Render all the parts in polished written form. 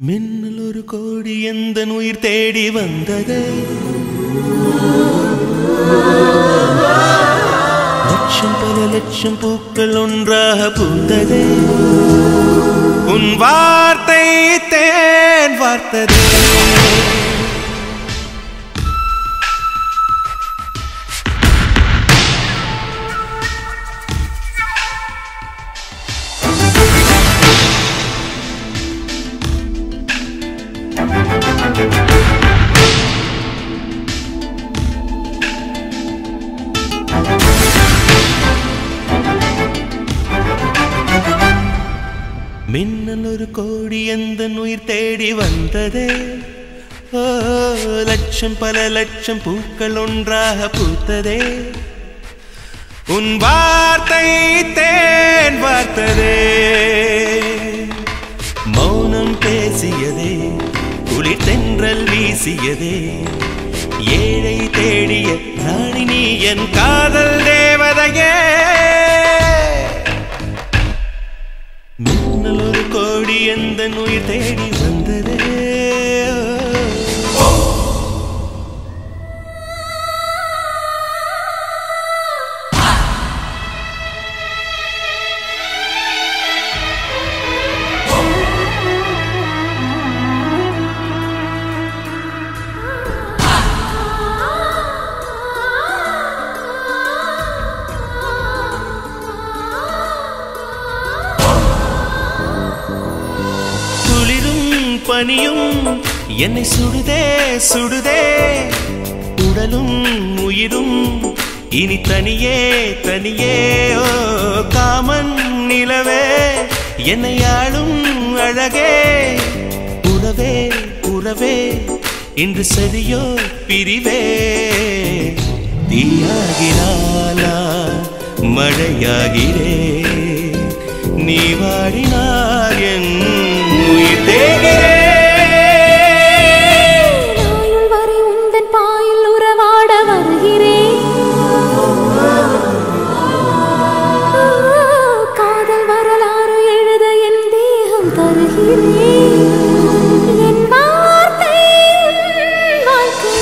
மின்னல் ஒரு கோடி எந்தன் உயிர் தேடி வந்ததே. லட்சம் பல லட்சம் பூக்கள் ஒன்றாக பூத்ததே. உன் வார்த்தை தேன் வார்த்ததே. மின்னல் ஒரு கோடி எந்தன் உயிர் தேடி வந்ததே. ஓ லட்சம் பல லட்சம் பூக்கள் ஒன்றாக பூத்ததே. உன் வார்த்தை தேன் வார்த்ததே. மௌனம் பேசியதே, குளிர் தென்றல் வீசியதே. ஏழை தேடிய ராணி நீ என் காதல் தேவதையே. மின்னல் ஒரு கோடி எந்தன் உயிர் தேடி வந்ததே. பனியும் என்னை சுடுதே சுடுதே. உடலும் உயிரும் இனி தனியே தனியே. ஓ காமன் நிலவே என்னை ஆளும் அழகே. உறவே உறவே இன்று சரியோ பிரிவே. தீயாகினாலா மழையாகிறே. நீ வாடினார் என் உயிர் தேகிறே. நாயுள் வரை உந்தன் பாயில் உறவாட வருகிறேன். காதல் வரலாறு எழுத என் தேகம் தருகிறேன். என் வார்த்தை வாழ்க்கை.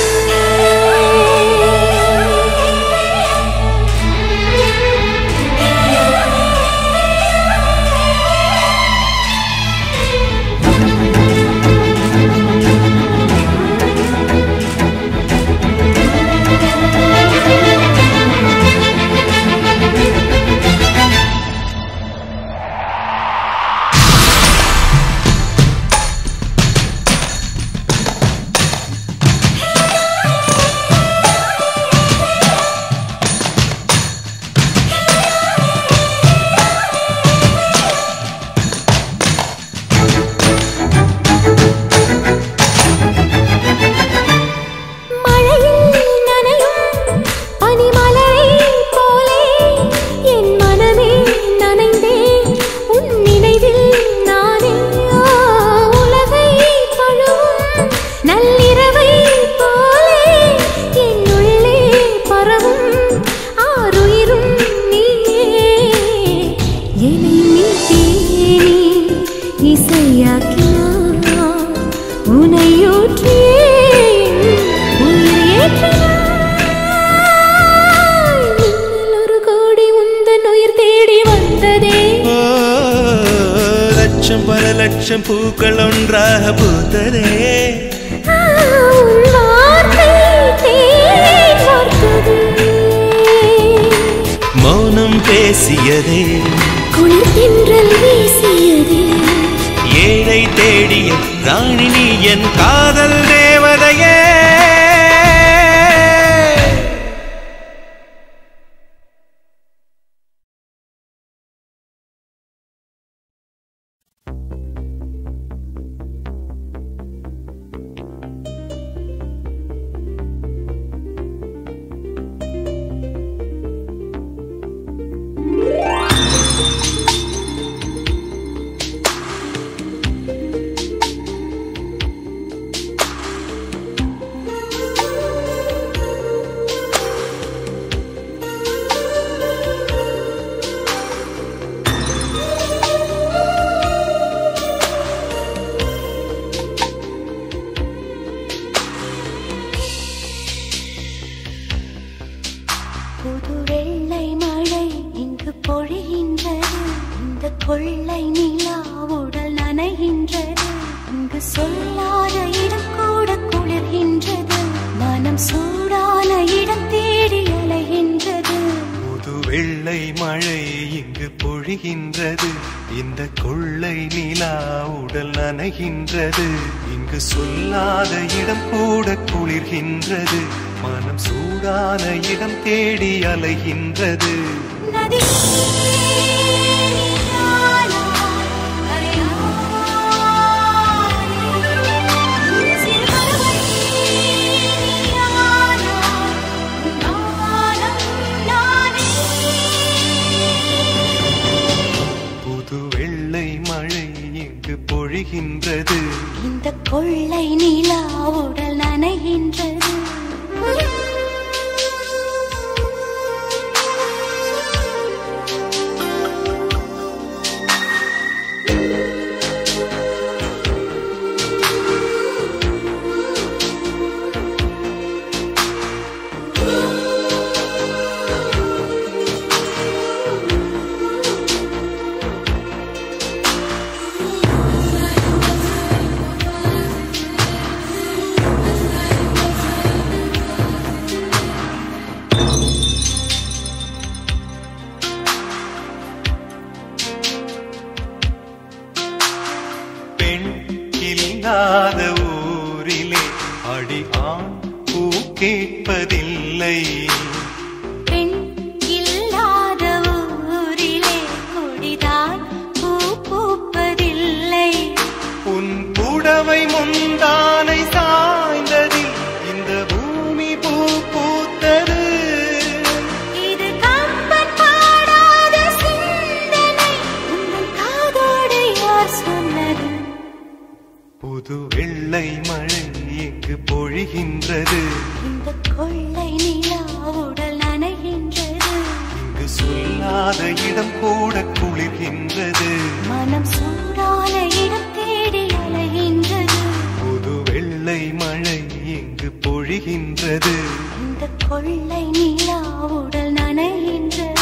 லட்சம் பல லட்சம் பூக்கள் ஒன்றாக பூத்ததே. மௌனம் பேசியதே, குளிர் தென்றல் வீசியதே. ஏழை தேடிய ராணி நீ என் காதல் தேவதையே. கொள்ளை நிலா உடல் நனைகின்றது. இங்கு சொல்லாத இடம் கூட குளிர்கின்றது. மனம் சூடான இடம் தேடி அலைகின்றது. புது வெள்ளை மழை இங்கு பொழிகின்றது. இந்த கொள்ளை நிலா உடல் நனைகின்றது. இங்கு சொல்லாத இடம் கூட குளிர்கின்றது. மனம் சூடான இடம் தேடி அலைகின்றது. நதி பொழிகின்றது. இந்த கொள்ளை நிலா உடல் நனைகின்றது. இல்லாத ஊரிலே அடி ஆண் பூ கேட்பதில்லை. பெண் இல்லாத ஊரிலே கொடிதான் பூ பூப்பதில்லை. உன் புடவை முந்தானை சாய்ந்ததில் இந்த பூமி பூ பூத்தது. இது கம்பன் பாடாத சிந்தனை. உங்கள் காதோடு யார் சொன்னது? புது வெள்ளை மழை இங்கு பொழிகின்றது. இந்த கொள்ளை நிலா உடல் நனைகின்றது. இங்கு சொல்லாத இடம் கூட குளிர்கின்றது. மனம் சூடான இடம் தேடி அலைகின்றது. புது வெள்ளை மழை இங்கு பொழிகின்றது. இந்த கொள்ளை நிலா உடல் நனைகின்றது.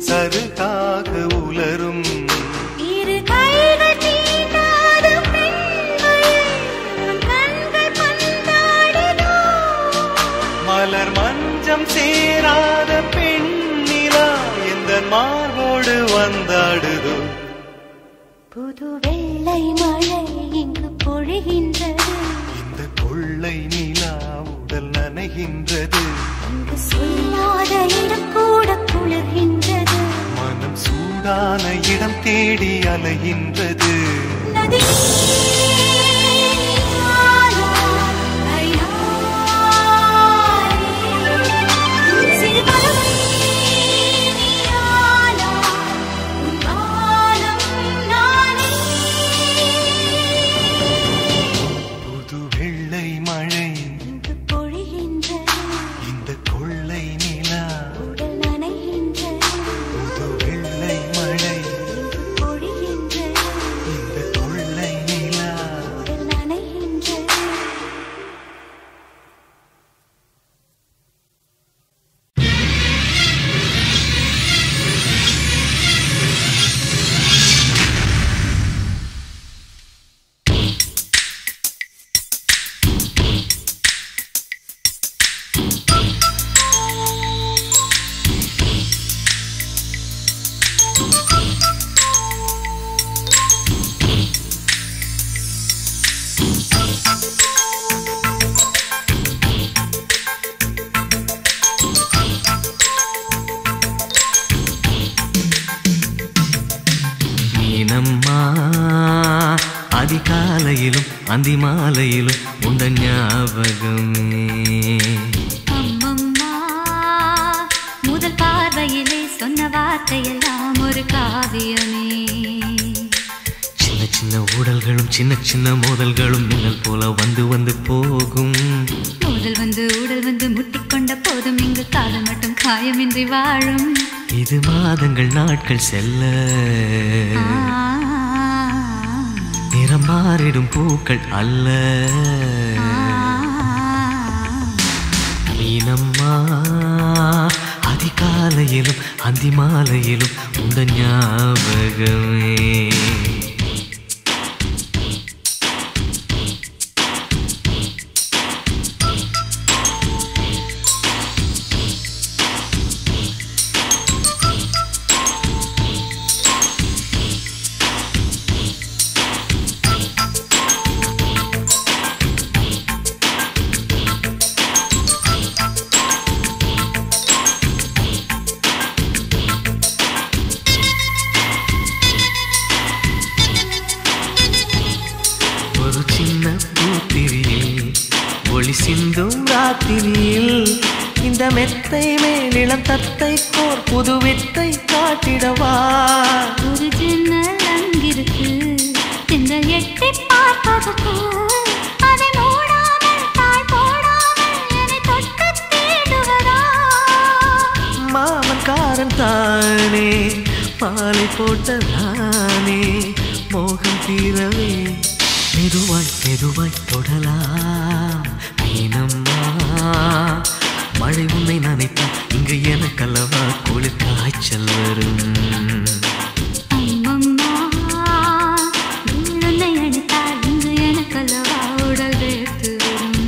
சருகாக உலரும். இரு கைகள் தீண்டாத பெண்மையை கண்கள் பந்தாடுதோ. மலர் மஞ்சம் சேராத பெண்ணிலா எந்த மார்போடு வந்தாடுதோ. புது வெள்ளை மழை இங்கு பொழிகின்றது. இந்த கொள்ளை நிலா உடல் நனைகின்றது. இங்கு சொல்லாத இடம் கூட குளிர்கின்றது. மனம் சூடான இடம் தேடி அலைகின்றது. நதி புது வெள்ளை மழை இங்கு பொழிகின்றது. இந்த கொள்ளை நிலா உடல் நனைகின்றது. புது வெள்ளை மழை இங்கு பொழிகின்றது. இந்த கொள்ளை நிலா காலையிலும் அந்தி மாலையிலும் உண்ட ஞாபகமே. அம்மம்மா முதல் பார்வையிலே சொன்ன வார்த்தையெல்லாம் ஒரு காவியமே. சின்ன சின்ன ஊடல்களும் சின்ன சின்ன மோதல்களும் மின்னல் போல வந்து வந்து போகும். மோதல் வந்து ஊடல் வந்து முட்டிக்கொண்ட போதும் இங்கு காதல் மட்டும் காயமின்றி வாழும். இது மாதங்கள் நாட்கள் செல்ல நிறம் மாறிடும் பூக்கள் அல்ல. மீனம்மா அதிகாலையிலும் அந்தி மாலையிலும் உண்ட ஞாபகமே. சிந்தும் ராத்திரியில் இந்த மெத்தை மேலிளம் தத்தை கோர் புது வித்தை காட்டிடவா. ஒரு ஜன்னல் அங்கிருக்கு திங்கள் எட்டி பார்ப்பதற்கு. அதை மூடாமல் தாழ் போடாமல் என்னை தொட்டு தேடுவதா. மாமன் காரன் தானே மாலை போட்டதானே மோகம் தீரவே மெதுவாய் மெதுவாய் தொடலாம். மீனம்மா மழை உன்னை நினைத்தால் இங்கு எனக்கல்லவா குளிர் காய்ச்சல் வரும். அம்மம்மா உன்னை அணைத்தால் இங்கு எனக்கல்லவா உடல் வேர்த்து வரும்.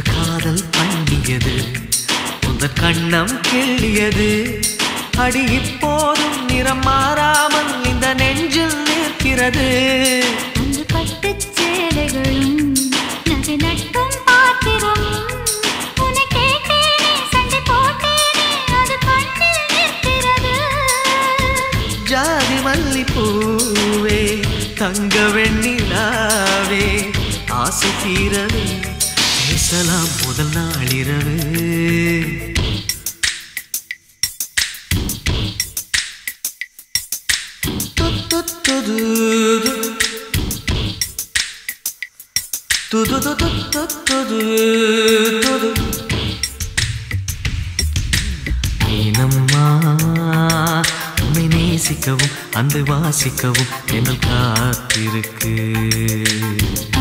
காதல் பண்ணியது உந்த கண்ணம் கிள்ளியது. அடி இப்போதும் நிறம் மாறாமல் இந்த நெஞ்சில் நிற்கிறது. அந்த பட்டுச் சேலைகளும் நகை நட்டும் பாத்திரம். உன்னை கேட்டேனே சண்டை போட்டேனே அது கண்ணில் நிற்கிறது. ஜாதி மல்லிப்பூவே தங்க வெண்ணிலாவே ஆசை தீரவே பேசலாம் முதல் நாளிரவு. மீனம்மா உன்னை நேசிக்கவும் அந்த வாசிக்கவும் என்னல் காத்திருக்கு.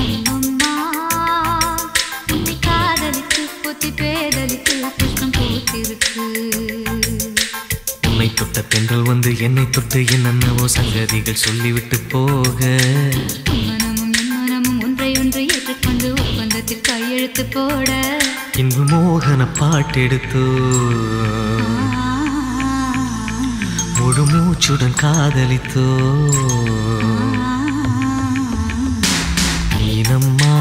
அம்மம்மா உன்னை காதலித்து பொத்தி பேதலித்து புஷ்பம் பூத்திருக்கு. உன்னை தொட்ட பெண்கள் வந்து என்னை தொட்டு என்னென்னவோ சங்கதிகள் சொல்லிவிட்டு போக. மனமும் என் மனமும் ஒன்றை ஒன்று ஏற்றுக்கொண்டு ஒப்பந்தத்தில் கையெழுத்து போட. இன்பு மோகன பாட்டெடுத்தோ முழு மூச்சுடன் காதலித்தோ. மீனம்மா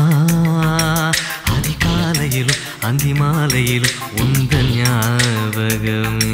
அதிகாலையிலும் அந்தி மாலையிலும் உந்த ஞாபகமே.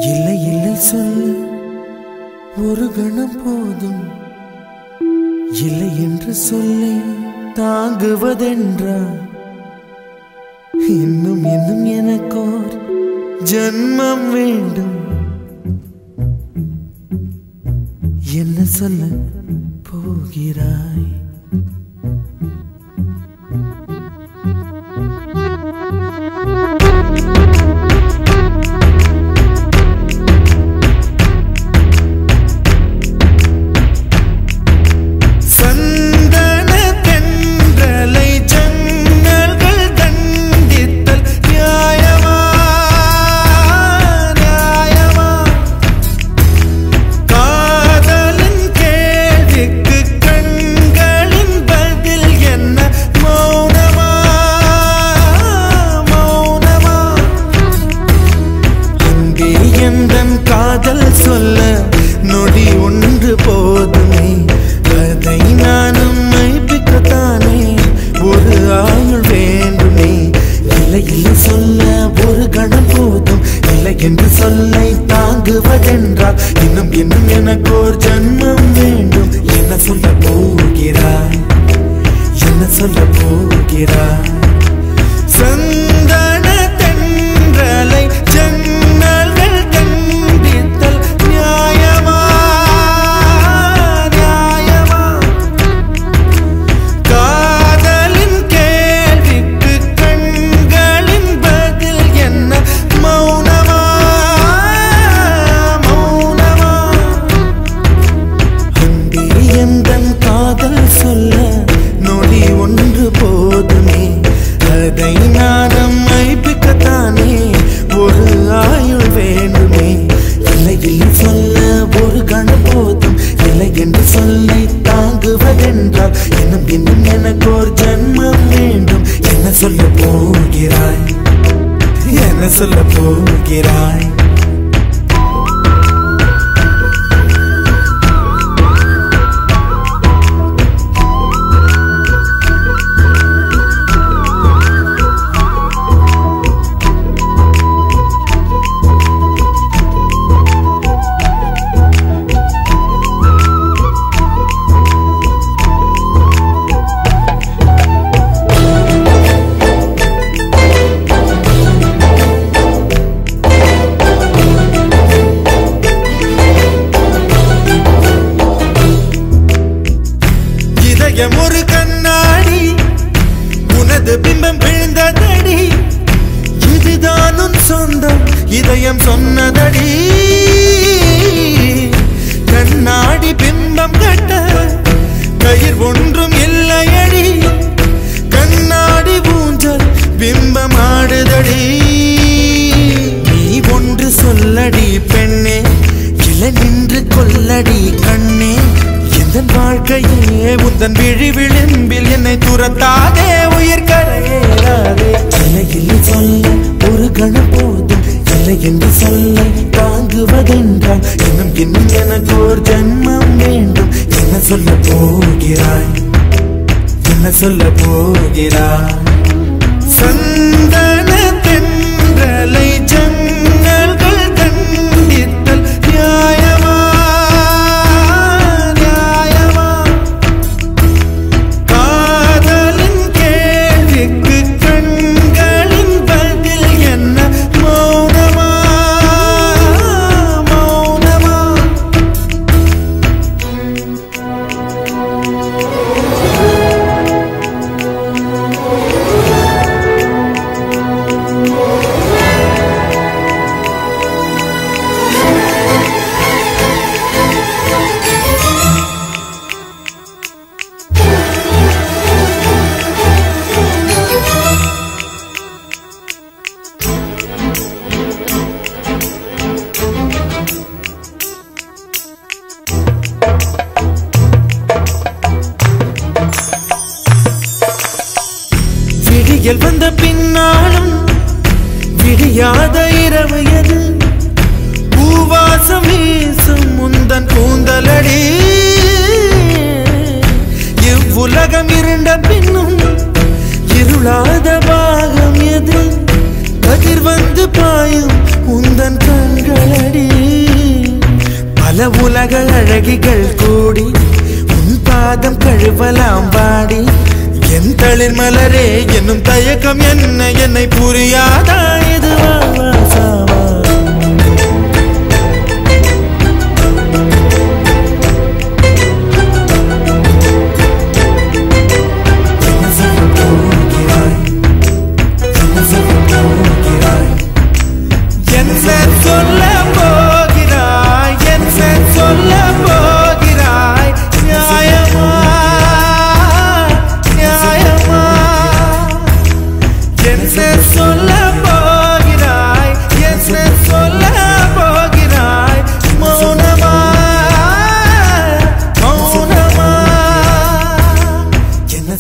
இல்லை இல்லை சொல் ஒரு கணம் போதும் இல்லை என்று சொல்லி தாங்குவதென்றா இன்னும் இன்னும் எனக்கோர் ஜன்மம் வேண்டும் என்ன சொல்ல போகிறாய் என்று சொல்லை தாங்குவதென்றால் இன்னும் இன்னும் எனக்கோர் ஜன்மம் வேண்டும் என்ன சொல்ல போகிறாய் என்ன சொல்ல போகிறாய் சந்தன தென்றலை ஜன்னல்கள் கண்டித்தல் நியாயமா நியாயமா காதலின் கேள்விக்கு கண்களின் பதில் என்ன மௌனமா மௌனமா அன்பே எந்தன் காதல் சொல்ல நொடி ஒன்று போதுமே அதை நானும் மைப்பிக்கத்தானே ஒரு ஆயுள் வேண்டுமே இல்லை இல்லை சொல்ல ஒரு கணம் போதும் இல்லை என்று சொல்லை தாங்குவதென்றால் இன்னும் இன்னும் எனக்கு ஒரு ஜன்மம் வேண்டும் என்ன சொல்ல போகிறாய் என்ன சொல்ல போகிறாய் ஒரு கண்ணாடி உனது பிம்பம் விழுந்ததடி இதுதான் உன் சொந்தம் இதயம் சொன்னதடி கண்ணாடி பிம்பம் கட்ட கயிர் ஒன்றும் இல்லையடி கண்ணாடி ஊஞ்சல் பிம்பம் ஆடுதடி நீ ஒன்று சொல்லடி பெண்ணே இல நின்று கொல்லடி கண்ணே என் வாழ்க்கையே உந்தன் விழி விளிம்பில் என்னை துரத்தாதே உயிர் கரையேறாதே இல்லை இல்லை சொல்ல ஒரு கணம் போதும் இல்லை என்று சொல்ல தாங்குவதென்றால் இன்னும் இன்னும் எனக்கு ஒரு ஜன்மம் வேண்டும் என்ன சொல்ல போகிறாய் என்ன சொல்ல போகிறாய் சந்தன தென்றலை ஜன்னல்கள் கண்டித்தல் நியாயமா விடியல் வந்த பின்னாலும் விடியாத இரவு எது பூவாசம் வீசும் முந்தன் கூந்தலடி இவ்வுலகம் இருண்ட பின்னும் இருளாத பாகம் எது கதிர் வந்து பாயும் உந்தன் கண்களடி பல உலக அழகிகள் கூடி உன் பாதம் கழுவலாம் வாடி என் தளிர் மலரே என்னும் தயக்கம் என்ன என்னை புரியாதா இது வாசாவா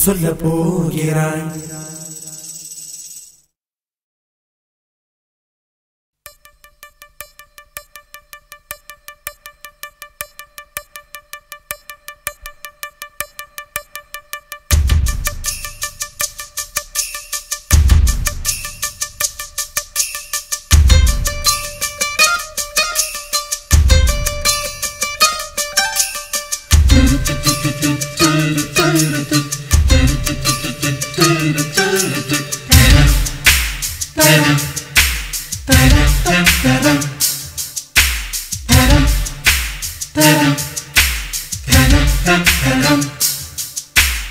சொல்ல போகிறாய்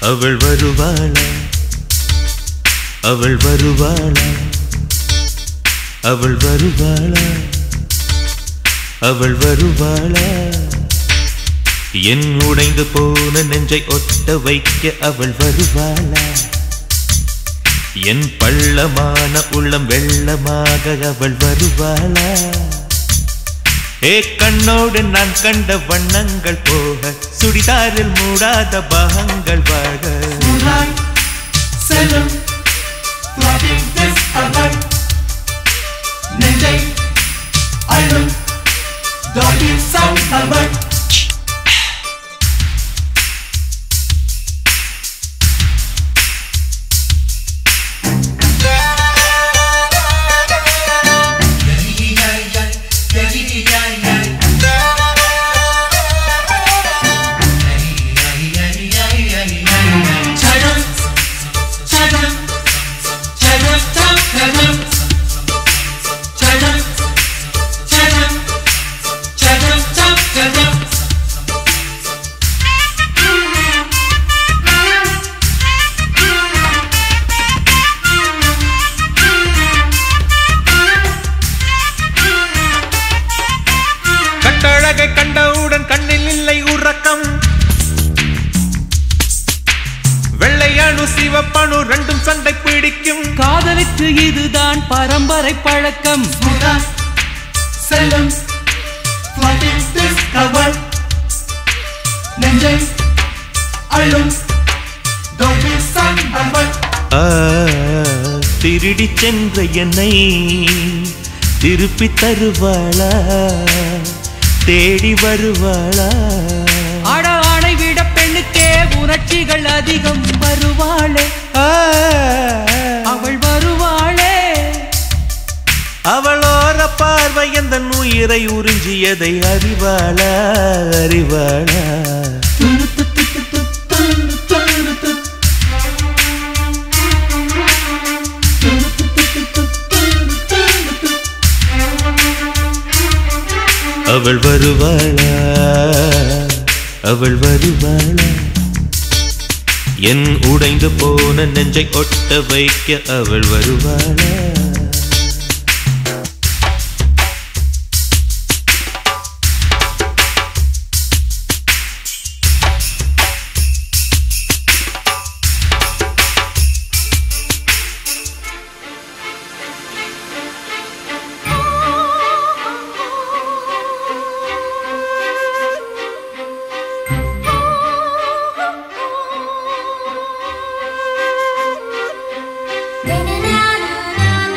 அவள் வருவாளா அவள் வருவாளா அவள் வருவாளா அவள் வருவாளா என் உடைந்து போன நெஞ்சை ஒட்ட வைக்க அவள் வருவாளா என் பள்ளமான உள்ளம் வெள்ளமாக அவள் வருவாளா ஏ கண்ணோடு நான் கண்ட வண்ணங்கள் போக சுடிதாரில் மூடாத பாகங்கள் வாழ செல்லும் நெஞ்சை அழும் கண்டவுடன் கண்ணில் இல்லை உறக்கம் வெள்ளையணு சிவப்பணு ரெண்டும் சண்டை பிடிக்கும் காதலுக்கு இதுதான் பரம்பரை பழக்கம் செல்லும் நெஞ்சை அழும் திருடி சென்ற என்னை திருப்பி தருவாளா தேடி வருவாளா அட ஆணை விட பெண்ணுக்கே உணர்ச்சிகள் அதிகம் வருவாளே அவள் வருவாளே அவளோர பார்வை எந்த உயிரை உறிஞ்சியதை அறிவாளா அறிவாளா அவள் வருவாளா அவள் வருவாளா என் உடைந்து போன நெஞ்சை ஒட்ட வைக்க அவள் வருவாளா na na na na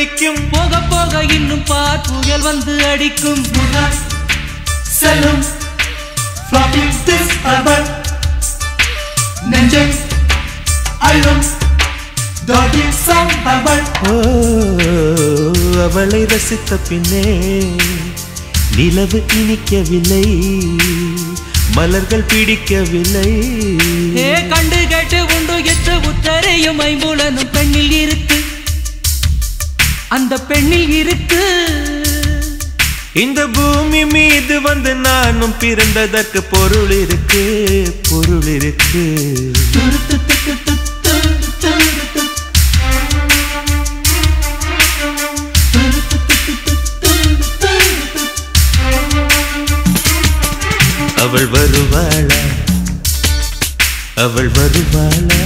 பிடிக்கும். போக போக இன்னும் பார் புயல் வந்து அடிக்கும். செல்லும் floppy disk urban நெஞ்சை அள்ளும் doggy song urban. அவளை ரசித்த பின்னே நிலவு இனிக்கவில்லை, மலர்கள் பிடிக்கவில்லை. கண்டு கேட்டு உண்டு எட்டு உத்தரையும் ஐம்புலனும் பெண்ணில் இருக்கு, அந்த பெண்ணில் இருக்கு. இந்த பூமி மீது வந்து நானும் பிறந்ததற்கு பொருள் இருக்கு, பொருள் இருக்கு. அவள் வருவாளா, அவள் வருவாளா,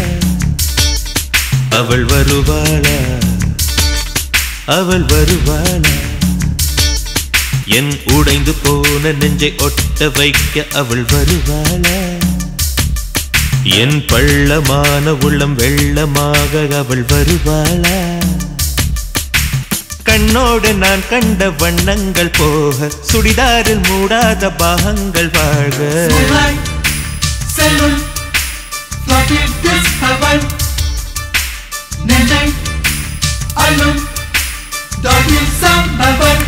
அவள் வருவாளா, அவள் வருவாளா. என் உடைந்து போன நெஞ்சை ஒட்ட வைக்க அவள் வருவாளா. என் பள்ளமான உள்ளம் வெள்ளமாக அவள் வருவாளா. கண்ணோடு நான் கண்ட வண்ணங்கள் போக, சுடிதாரில் மூடாத பாகங்கள் வாழ்க. செல்லும் நெஞ்சை அள்ளும் doggy song urban.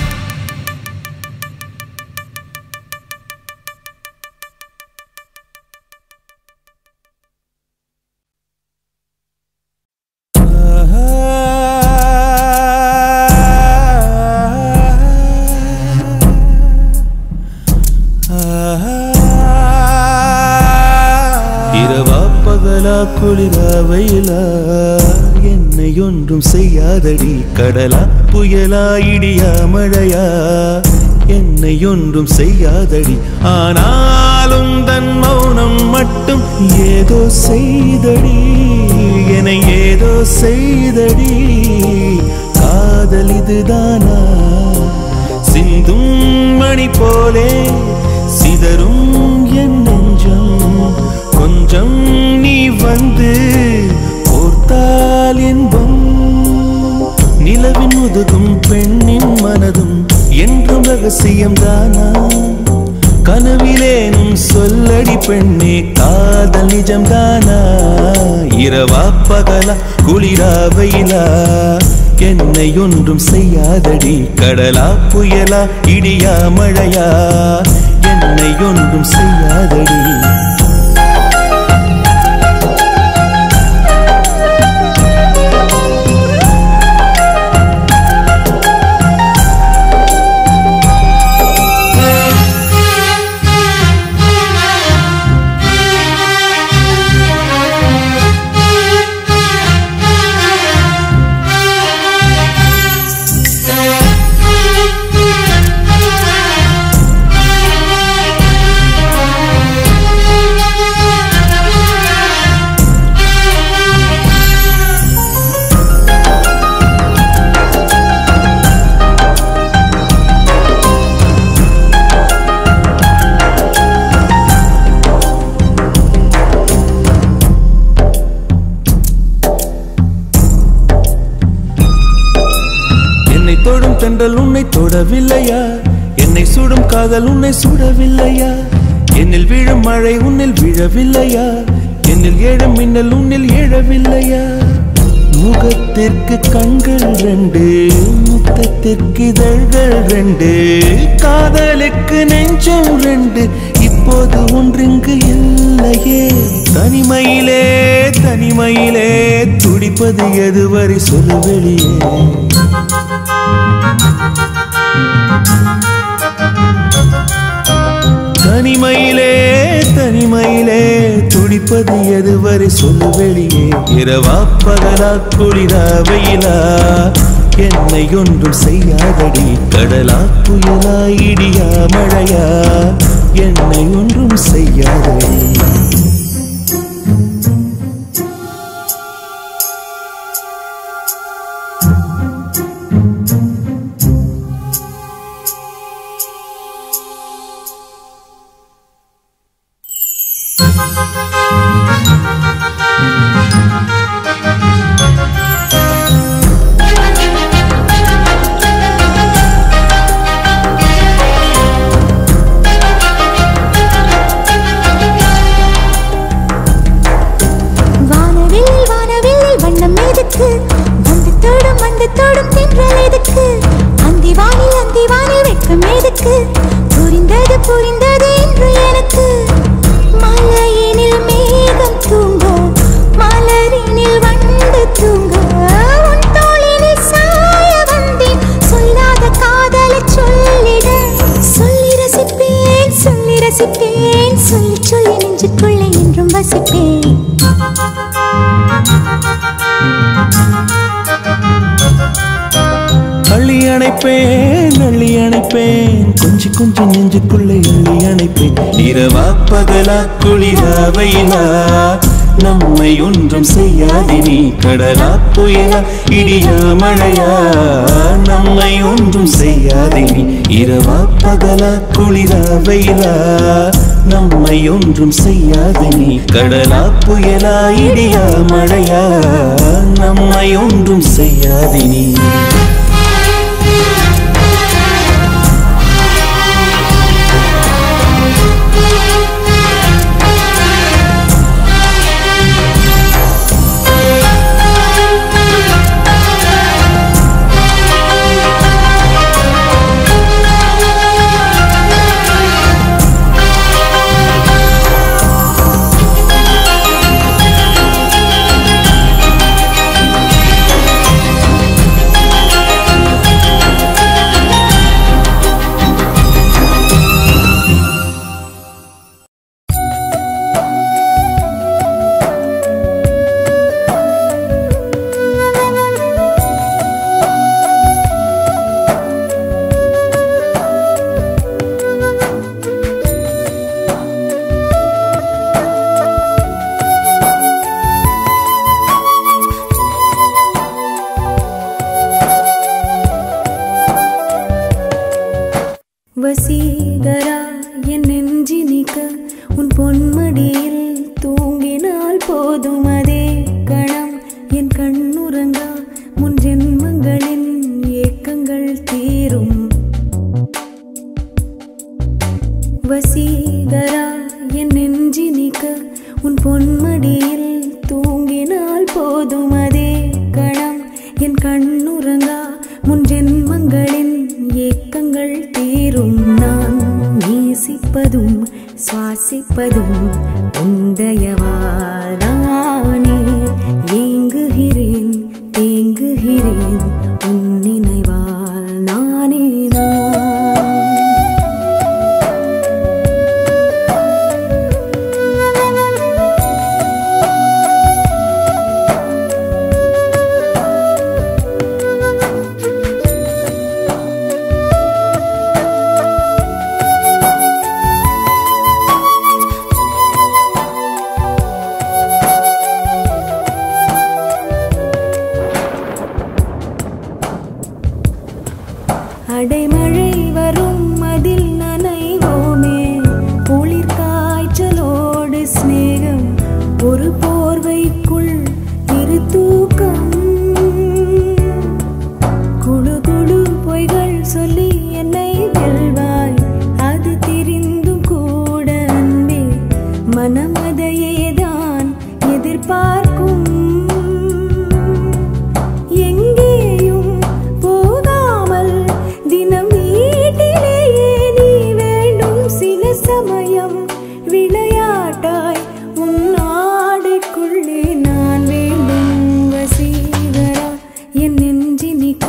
இரவா பகலா குளிரா வெயிலா என்னை ஒன்றும் செய்யாதடி. கடலா புயலா இடியா மழையா என்னை ஒன்றும் செய்யாதடி. ஆனாலும் தன் மௌனம் மட்டும் ஏதோ செய்தடி, என்னை ஏதோ செய்தடி. காதல் இதுதானா? சிந்தும் மணி போலே சிதறும் என் நெஞ்சம். கொஞ்சம் நீ வந்து போர்த்தால் என்பம். நிலவின் முதுகும் பெண்ணின் மனதும் என்றும் ரகசியம் தானா? கனவிலேனும் சொல்லடி பெண்ணே, காதல் நிஜம் தானா? இரவா பகலா குளிரா வெயிலா என்னை ஒன்றும் செய்யாதடி. கடலா புயலா இடியா மழையா என்னை ஒன்றும் செய்யாதடி. தென்றல் உன்னை தொடவில்லையா? என்னை சுடும் காதல் உன்னை சுடவில்லையா? என்னில் விழும் மழை உன்னில் விழவில்லையா? என்னில் ஏழும் மின்னல் உன்னில் எழவில்லையா? முகத்திற்கு கண்கள் ரெண்டு, முத்தத்திற்கு இதழ்கள் ரெண்டு, காதலுக்கு நெஞ்சம் ரெண்டு, இப்போது ஒன்றிங்கு இல்லையே. தனிமையிலே தனிமையிலே துடிப்பது எதுவரை சொல்லு வெளியே. தனிமையிலே தனிமையிலே துடிப்பது எதுவரை சொல்லு வெளியே. இரவா பகலா குளிரா வெயிலா என்னை ஒன்றும் செய்யாதடி. கடலா புயலா இடியா மழையா என்னை ஒன்றும் செய்யாதடி. ரசிப்பேன் சொல்லி சொல்லி நெஞ்சுக்குள்ளே என்றும் வசிப்பேன் அள்ளி அணைப்பேன் கொஞ்சி கொஞ்சி நெஞ்சுக்குள்ளே அள்ளி அணைப்பேன் இரவா பகலா குளிரா வெயிலா நம்மை ஒன்றும் செய்யாதினி கடலா புயலா இடியா மழையா நம்மை ஒன்றும் செய்யாதினி இரவா பகலா குளிரா வெயிலா நம்மை ஒன்றும் செய்யாதினி கடலா புயலா இடியா மழையா நம்மை ஒன்றும் செய்யாதினி வசீகரா என் நெஞ்சினிக்க உன் பொன்மடியில் தூங்கினால் போதும் அதே கணம் என் கண்ணுறங்கா முன் ஜென்மங்களின் ஏக்கங்கள் தீரும் வசீகரா என் நெஞ்சினிக்க உன் பொன்மடியில் தூங்கினால் போதும் அதே கணம் என் கண்ணுறங்கா முன் ஜென்மங்களின் ஏக்கங்கள் தீரும் நான் நேசிப்பதும் சுவாசிப்பதும் உந்தயவாதானே ஏங்குகிறேன் தேங்குகிறேன் உன் நினைவால் நானே அடைமழை வரும் அதில் நனைவோமே குளிர் காய்ச்சலோடு சிநேகம் ஒரு போர்வைக்குள் இரு தூக்கம் குழு குழு பொய்கள் சொல்லி என்னை வெல்வாய் அது தெரிந்தும் கூட அன்பே மனம் அதையேதான் எதிர்பார்க்கும் விளையாட்டாய் உன் ஆடைக்குள்ளே நான் வேண்டும் வசீகரா என் நெஞ்சினிக்க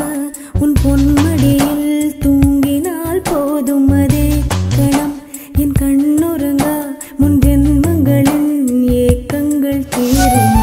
உன் பொன்மடியில் தூங்கினால் போதும் அதே கணம் என் கண்ணுறங்கா முன் ஜென்மங்களின் ஏக்கங்கள் தீரும்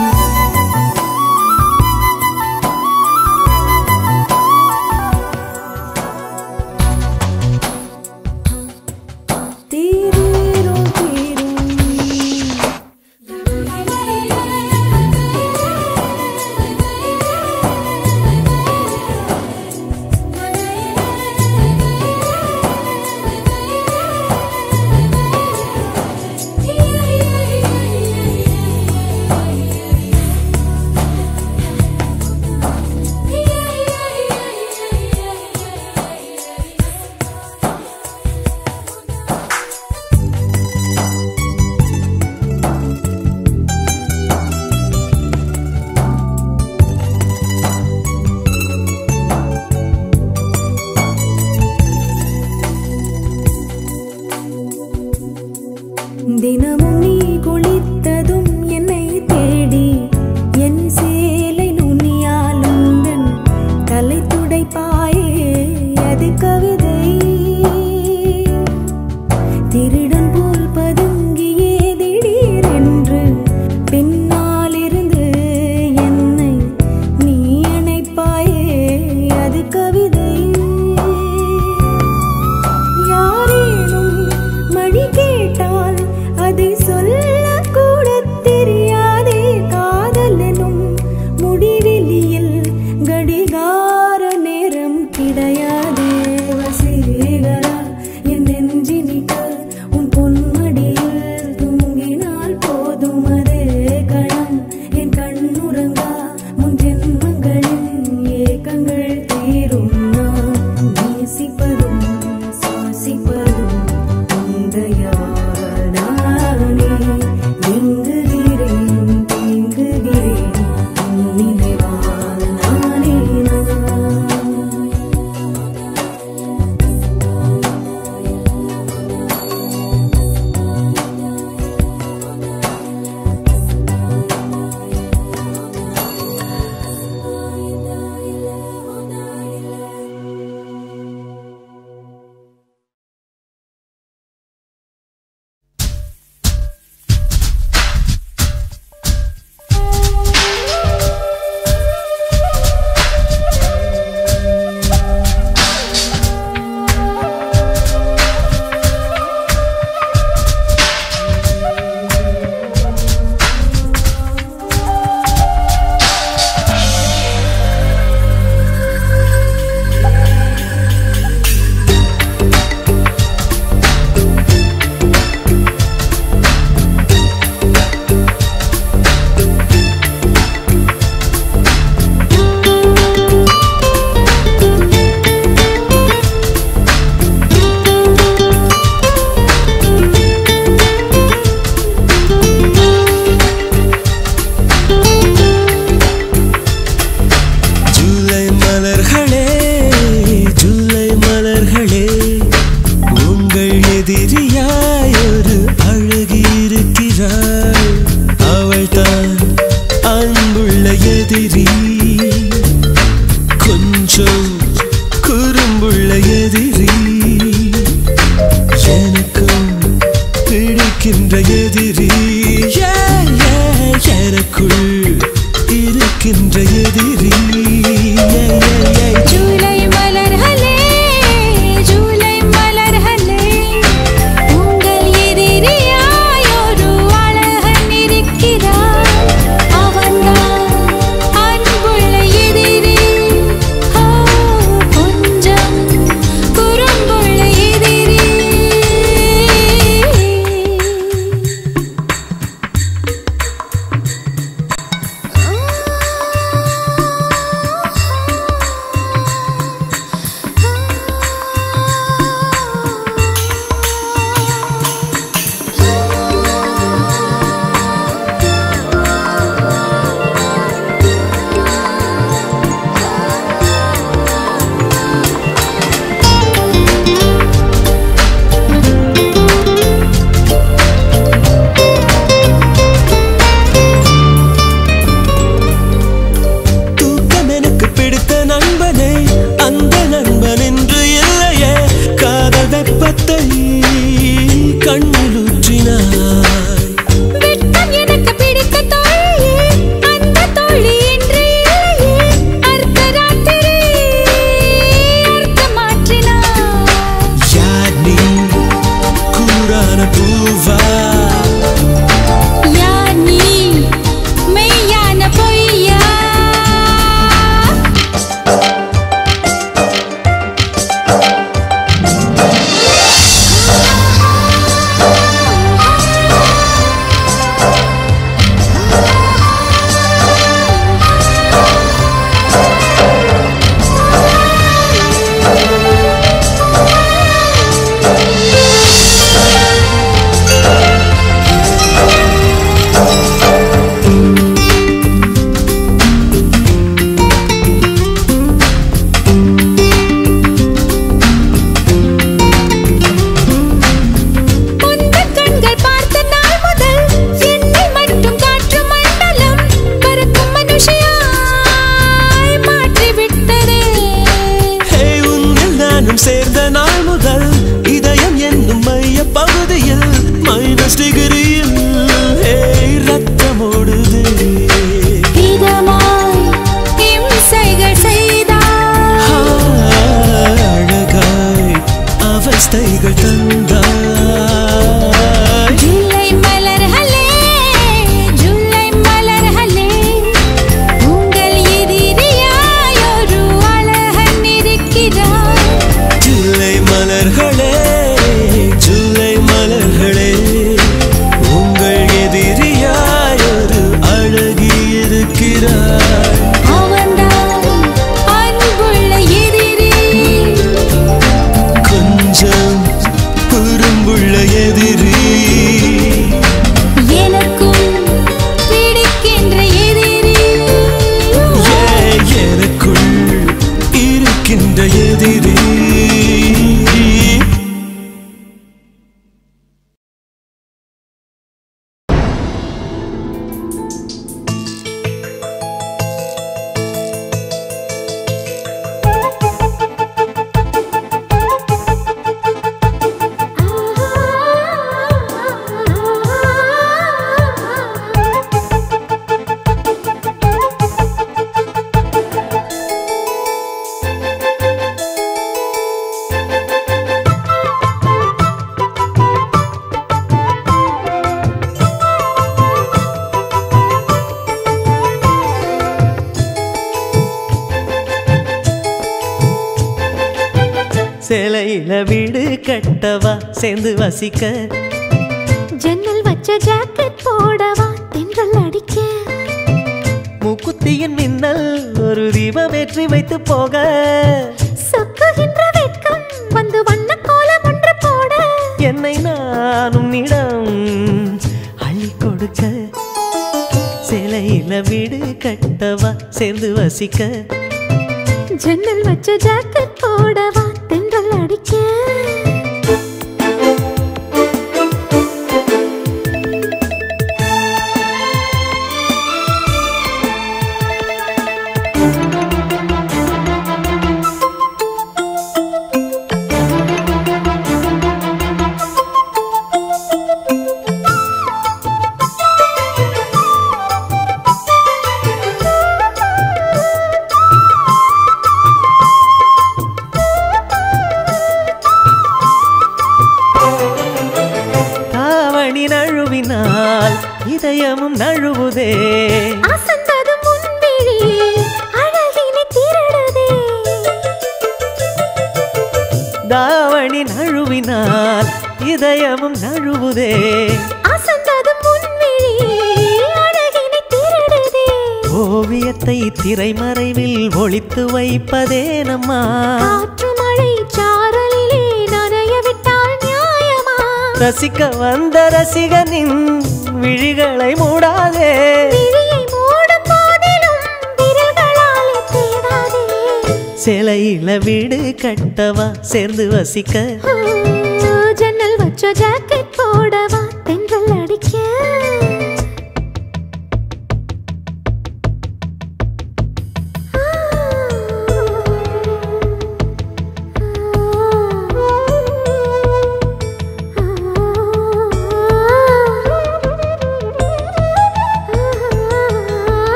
தினமும் நீ குளித்ததும் என்னை தேடி என் சேலை நுனியால் உந்தன் தலை துடைப்பாயே அது கவிதை திருடன் போல் அன்புள்ள எதிரி எனக்கும் பிடிக்கின்ற எதிரி எனக்குள் இருக்கின்ற எதிரி ஜூலை மலர்களே ஜூலை மலர்களே உங்கள் எதிரியாய் ஒரு அழகன் இருக்கிறார் அவன்தான் அன்புள்ள எதிரி கொஞ்சம் குறும்புள்ள எதிரி சேலையில வீடு கட்டவா சேர்ந்து வசிக்க ஜன்னல் வச்ச ஜாக்கெட் போடவா தென்றல் அடிக்க மூக்குத்தியின் மின்னல் ஒரு தீபம் ஏற்றி வைத்து போக சொக்குகின்ற வெட்கம் வந்து வண்ண கோலம் ஒன்று போட என்னை நானும் இடம் அள்ளி கொடுக்க சேலையில வீடு கட்டவா சேர்ந்து வசிக்க ஜன்னல் வச்ச ஜாக்கெட் போடவா தென்றல் அடிக்க நழுவினால் இதயமும் நழுவுதே அசந்தது முன்விழி அழகினை திருடுதே தாவணி நழுவினால் இதயமும் நழுவுதே அசந்தது முன்விழி அழகினை திருடுதே ஓவியத்தை திரைமறைவில் ஒளித்து வைப்பதே நம்மா காற்று மழை சாரலிலே நனைய விட்டால் நியாயமா ரசிக்க வந்த ரசிகனின் விழிகளை மூடாதே விழியை மூடும் போதிலும் விரல்களாலே தேடாதே சிலையில வீடு கட்டவா சேர்ந்து வசிக்க ஜன்னல் வச்ச ஜாக்கெட் போடவா தென்றல் அடிக்க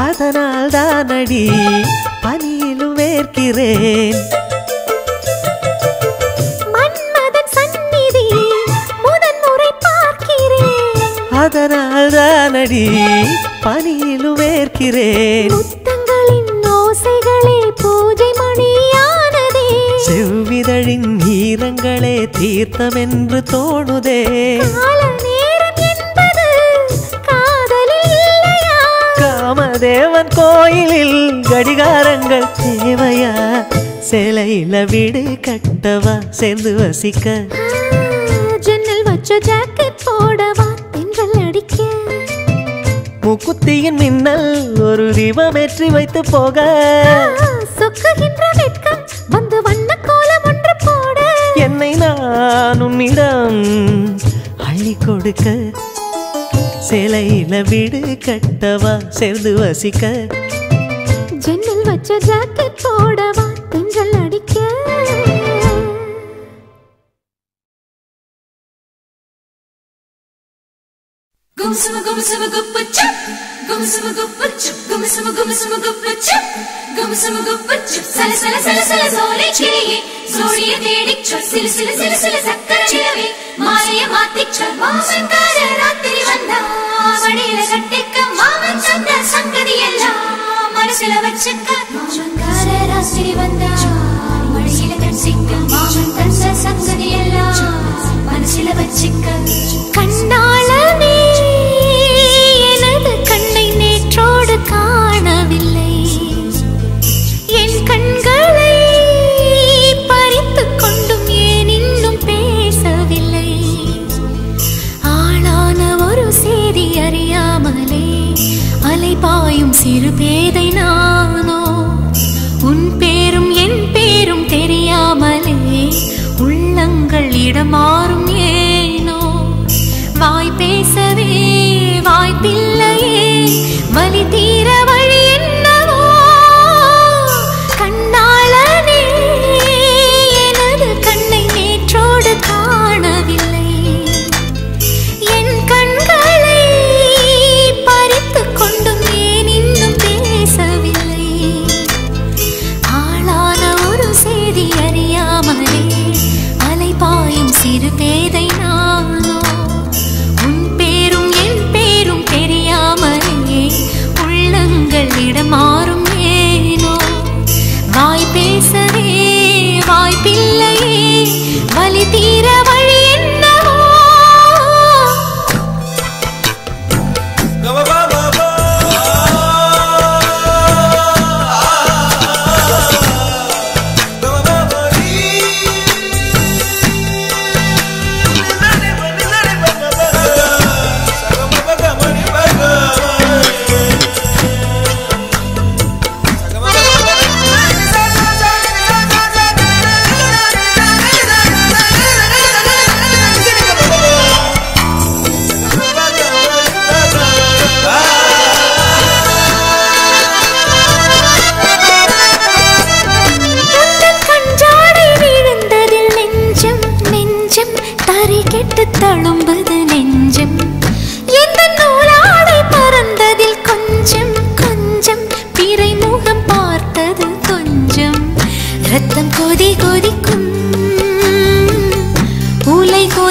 அதனால் தானடி பனியிலும் வேர்க்கிறேன் மன்மதன் சந்நிதி முதன் முறை பார்க்கிறேன் அதனால் தானடி பனியிலும் வேர்க்கிறேன் முத்தங்களின் ஓசைகளே பூஜை மணியானதே செவ்விதழின் ஈரங்களே தீர்த்தமென்று தோணுதே கால நேரம் என்பது காதலில் இல்லையா காமதேவன் கோயிலில் கடிகாரங்கள் தேவையா சிலையில வீடு கட்டவா சேர்ந்து வசிக்க ஜன்னல் வச்ச ஜாக்கெட் போடவா தென்றல் அடிக்க முக்குத்தியின் மின்னல் ஒரு தீபமேற்றி வைத்து போக சொக்குகின்ற வெட்கம் வந்து வண்ண கோலம் ஒன்று போட என்னை நான் உன்னிடம் அள்ளி கொடுக்க சிலையில வீடு கட்டவா சேர்ந்து வசிக்க ஜன்னல் வச்ச ஜாக்கெட் போடவா தென்றல் அடிக்க Gumsuma gumsuma guppuchu, gumsuma guppuchu, gumsuma gumsuma guppuchu, gumsuma guppuchu. Sala sala sala sala zole chiliye, zoliye dedichu, sil sil sil sil sakkara chilave, maaliya maathichu, maaman kara raatiri vanda, vadiyila kattikka maaman sanda sangadi ella, manasila vachikka, maaman kara raatiri vanda, vadiyila kattikka, maaman sanda sangadi ella, manasila vachikka. கண்ணாளனே எனது கண்ணை நேற்றோடு காணவில்லை என் கண்களை பறித்துக் கொண்டும் ஏன் இன்னும் பேசவில்லை ஆளான ஒரு செய்தி அறியாமலே அலைபாயும் சிறு பேதை நானோ உன் பேரும் என் பேரும் தெரியாமலே உள்ளங்கள் இடமாறும் ஏனோ வாய் பேசவே வாய்ப்பில்லையே வலி தீர வழி என்னவோ கண்ணாளனே எனது கண்ணை நேற்றோடு காணவில்லை என் கண்களை பறித்துக் கொண்டும் ஏன் இன்னும் பேசவில்லை ஆளான ஒரு செய்தி அறியாமலே அலைபாயும் சிறு பேதை நானோ உன் பேரும் என் பேரும் தெரியாமலே உள்ளங்கள்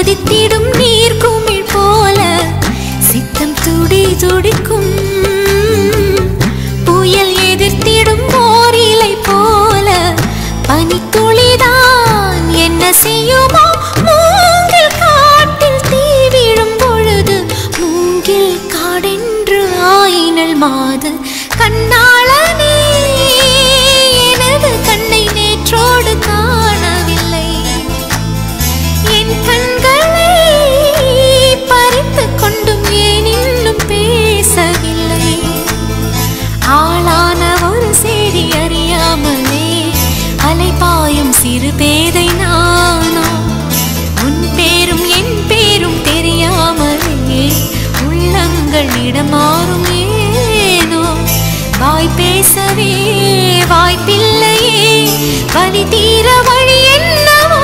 கொதித்திடும் நீர் குமிழ் போல சித்தம் துடி துடிக்கும். புயல் எதிர்த்திடும் ஓரிலை போல பனித்துளிதான் என்ன செய்யுமோ. மூங்கில் காட்டில் தீ விழும் பொழுது மூங்கில் காடென்று ஆயினல் மாது. கண்ணாளனே எனது கண்ணை நேற்றோடு காணவில்லை. என் கண்களை பறித்து கொண்டும் ஏன் இன்னும் பேசவில்லை. ஆளான ஒரு செய்தி அறியாமலே அலைபாயும் சிறு பேதை நானோ. உன் பேரும் என் பேரும் தெரியாமலே உள்ளங்கள் இடமாறும் ஏனோ. வாய் பேசவே வாய்ப்பில்லையே வலி தீர வழி என்னவோ.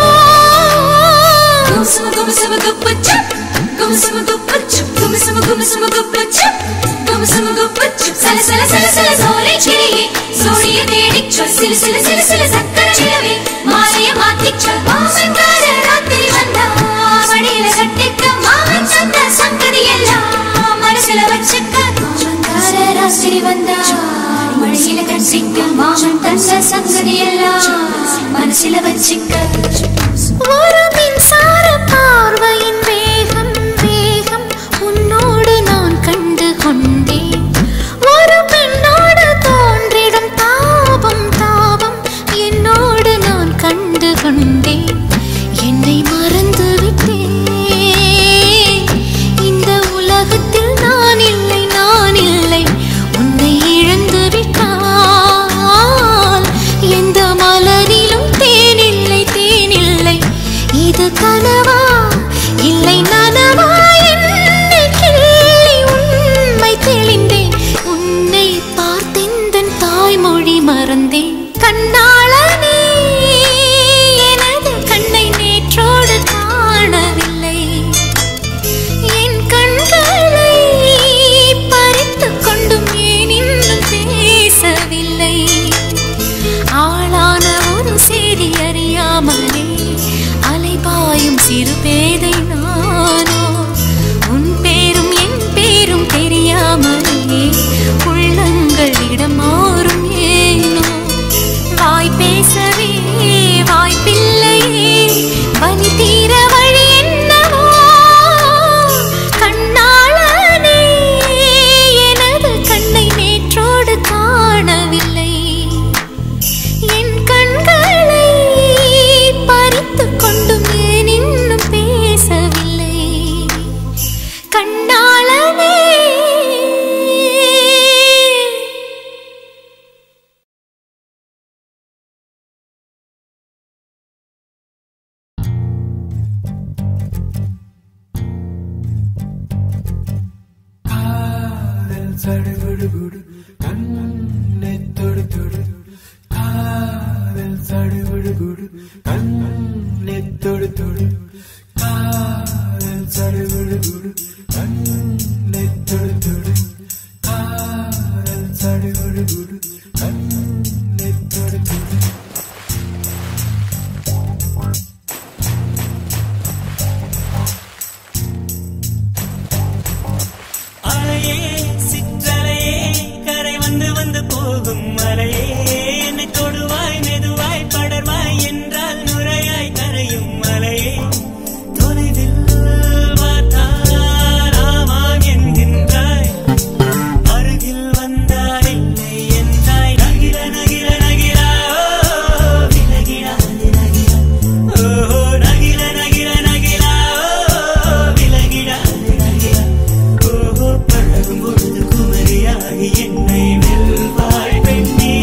கும்சும கும்சும குப்பச்சு கும்சும குப்பச்சு கும்சும கும்சும குப்பச்சு கும்சும குப்பச்சு சல சல சல சல சோலை கிளியே சோழியை தேடிச் சொல். சில சில சில சில சக்கர நிலவே மாலையை மாத்திச் சொல். மாமன்கார ராத்திரி வந்தா மடியில கட்டிக்க மாமன் தந்த சங்கதி எல்லாம் மனசுல வச்சுக்க. மாமன்கார ராத்திரி வந்தா மடியில கட்டிக்க மாமன் தந்த சங்கதி எல்லாம் மனசுல வச்சுக்க. ஒரு மின்சார பார்வையின் வேகம் வேகம் உன்னோடு நான் கண்டு கொண்டேன். ஒரு பெண்ணோடு தோன்றிடும் தாபம் தாபம் என்னோடு நான் கண்டு கொண்டேன். என்னை மறந்து விட்டேன். இந்த உலகத்தில் நான் இல்லை நான் இல்லை. உன்னை இழந்து விட்டால் எந்த மலரிலும் தேனில்லை தேனில்லை. இது கனவா இல்லை நனவா என்னை கிள்ளி உண்மை தெளிந்தேன். உன்னை பார்த்தெந்தன் தாய்மொழி மறந்தேன். கண்ணாளனே எனது கண்ணை நேற்றோடு காணவில்லை. என் கண்களை பறித்து கொண்டும் ஏன் இன்னும் பேசவில்லை. ஆளான ஒரு செய்தி அறியாமலே அலைபாயும் சிறு பேதை நானோ. உன் பேரும் என் பேரும் தெரியாமலே உள்ளங்கள் இடமாறும் ஏனோ. வாய் பேசவே வாய்ப்பில்லையே வலி தீர வழி என்னவோ. கண்ணாளனே எனது கண்ணை நேற்றோடு காணவில்லை. என் கண்களை பறித்து கொண்டும் ஏன் இன்னும் பேசவில்லை. கண்ணாளனே. சடுகுடுகுடு கண்ணை தொடு தொடு காதல் சடுகுடுகுடு கண்ணை தொடு தொடு காதல் சடுகுடுகுடு கண்ணை தொடு தொடு காதல் சடுகுடுகுடு கண்ணை தொடு தொடு. அலையே சிற்றலையே கரை வந்து வந்து போகும் மலையே என்னை தொடுவாய் மெதுவாய் படர்வாய் என்றால் நுரையாய் கரையும் மலையே. தொலைவில் பார்த்தால் ஆமாம் என்கின்றாய். அருகில் வந்தால் இல்லை என்றாய். நகிர நகிர நகிரா விலகிடாது நகிரா. ஓஹோ நகிர நகிர நகிரா விலகிடாது நகிரா. ஓஹோ பழகும் பொழுது குமரியாகி என்னை வெல்வாய் பெண்ணே.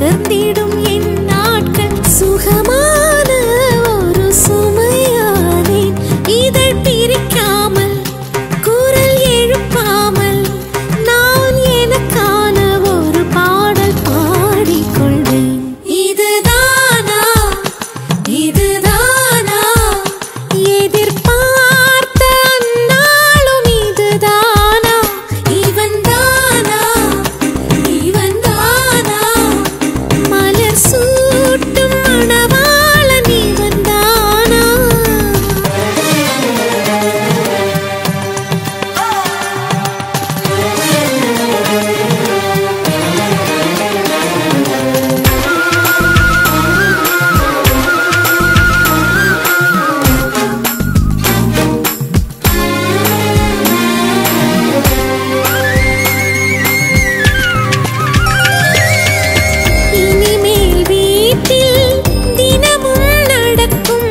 மலர்ந்திடும் என் நாட்கள் சுகமான ஒரு சுமையானேன் இதழ் பிரிக்காமல் குரல் எழுப்பாமல் நான் எனக்கான ஒரு பாடல் பாடிக்கொள்வேன் இதுதானா இதுதானா எதிர்பார்த்த அந்நாளும் இதுதானா இவன் தானா மலர் சூட்டும் மணவாளன் இவன் தானா இனிமேல் வீட்டில் தினமும் நடக்கும்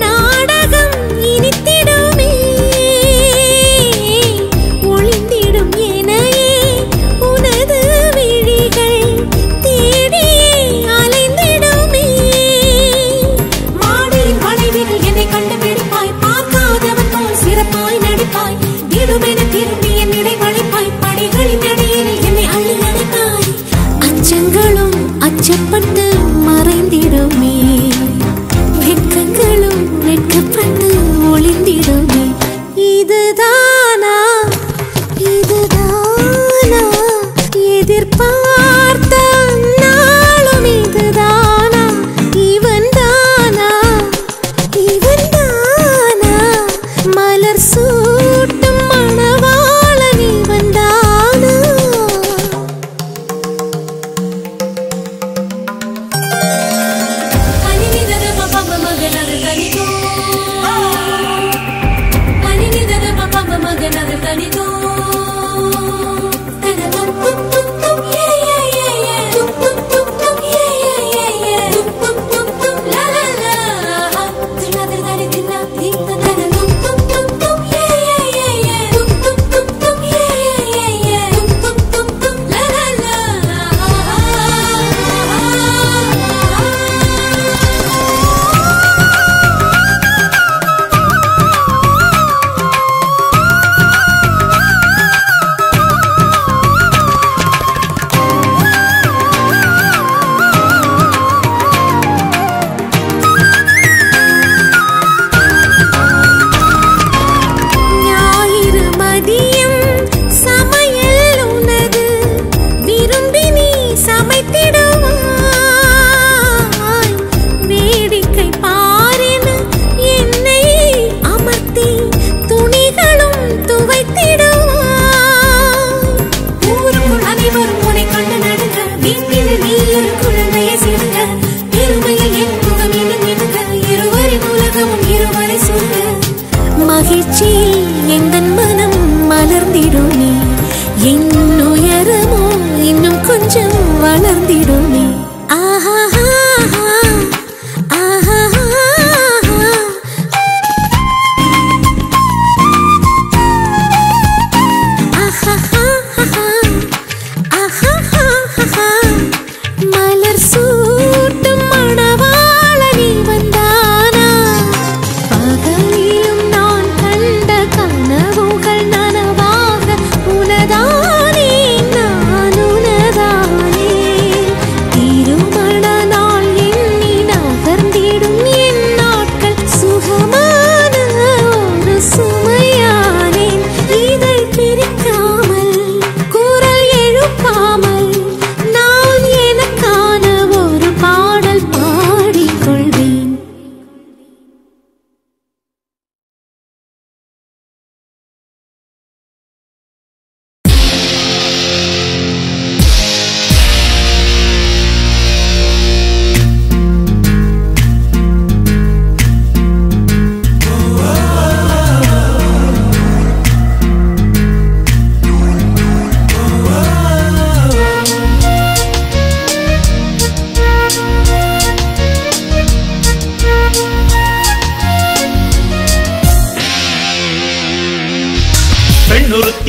நாடகம் இனித்திடுமே ஒளிந்திடும் எனையே உனது விழிகள் தேடியே அலைந்திடுமே மாடியின் வளைவில் என்னை கண்டுபிடிப்பாய் பார்க்காதவன் போல் சிறப்பாய் நடிப்பாய் திடுமென திரும்பி என் இடை வளைப்பாய் படிகளின் அடியில் என்னை அள்ளி அணைப்பாய் அச்சங்களும் அச்சப்பட்டு மறைந்திடுமே வெட்கங்களும் வெட்கப்பட்டு ஒளிந்திடுமே இதுதானா இதுதானா எதிர்பார்த்த நாளும் இதுதானா இவன் தானா மலர் சூட்டும் மணவாளன் இவன் தானா ஞாயிறு மதியம் சமையல் உனது விரும்பி நீ சமைத்திடுவாய் வேடிக்கை பாரின என்னை அமர்த்தி துணிகளும் துவைத்திடுவாய் ஊருக்குள் அனைவரும் உன்னை கண்டு நடுங்க வீட்டில் நீ ஒரு குழந்தையை சிறுங்க பெருமையில் என் முகம் இணைந்திடுங்க இருவரின் உலகமும் இருவரை சொல்ல மகிழ்ச்சியில் எந்தன் மனம் மலர்ந்திடுமே என் உயரமோ இன்னும் கொஞ்சம் வளர்ந்திடுமே ஆஹா ஆஹா மலர் சூட்டும் மணவாளன் இவன் தானா பகலிலும் நான் கண்ட கனவுகள் நனவாக உனதானே நான் உனதானே திருமண நாள் எண்ணி நகர்ந்திடும் என் நாட்கள் சுகமான ஒரு சுமையானேன் இதழ் பிரிக்காமல் குரல் எழுப்பாமல் நான் எனக்கான ஒரு பாடல் பாடிக்கொள்வேன்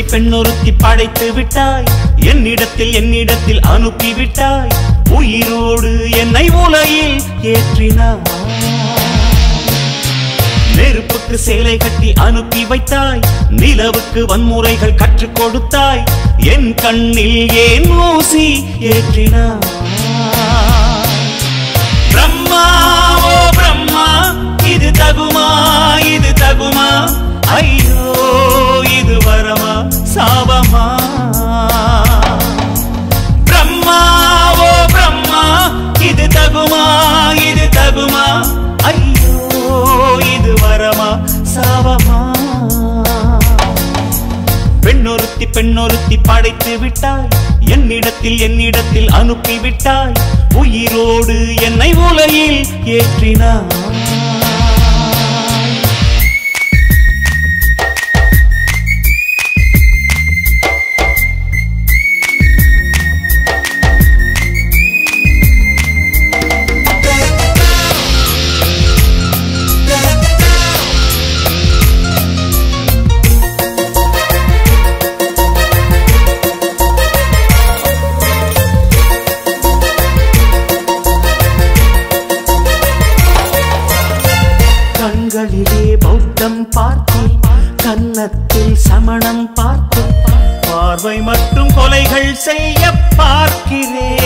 பெண்ணொருத்தி படைத்து விட்டாய் என்னிடத்தில் அனுப்பி விட்டாய் உயிரோடு என்னை உலகில் ஏற்றினார். நெருப்புக்கு சேலை கட்டி அனுப்பி வைத்தாய், நிலவுக்கு வன்முறைகள் கற்றுக் கொடுத்தாய், என் கண்ணில் ஏன் ஊசி ஏற்றினாய். பிரம்மா ஓ பிரம்மா, இது தகுமா இது தகுமா, ஐயோ இது வரமா சாபமா. பிரம்மா ஓ பிரம்மா, இது தகுமா இது தகுமா, ஐயோ இது வரமா சாபமா. பெண்ணொருத்தி பெண்ணொருத்தி படைத்து விட்டாய், என்னிடத்தில் அனுப்பி விட்டாய், உயிரோடு என்னை உலகில் ஏற்றினாய். கண்களிலே பௌத்தம் பார்த்தேன், கன்னத்தில் சமணம் பார்த்தேன், பார்வை மட்டும் கொலைகள் செய்ய பார்க்கிறேன்.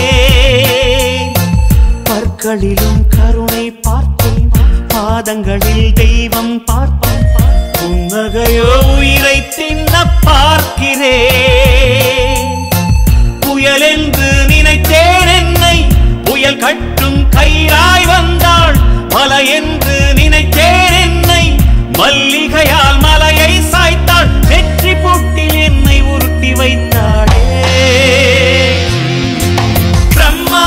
பற்களிலும் கருணை பார்த்தேன், பாதங்களில் தெய்வம் பார்த்தேன், புன்னகையோ உயிரை தின்ன பார்க்கிறேன். புயல் என்று நினைத்தேன் என்னை, புயல் கட்டும் கயிறாய் வந்தாள். மலை என்று நினைத்தேன் என்னை, மல்லிகையால் மலையை சாய்த்தாள். வெற்றி பொட்டில் என்னை உருட்டி வைத்தாளே. பிரம்மா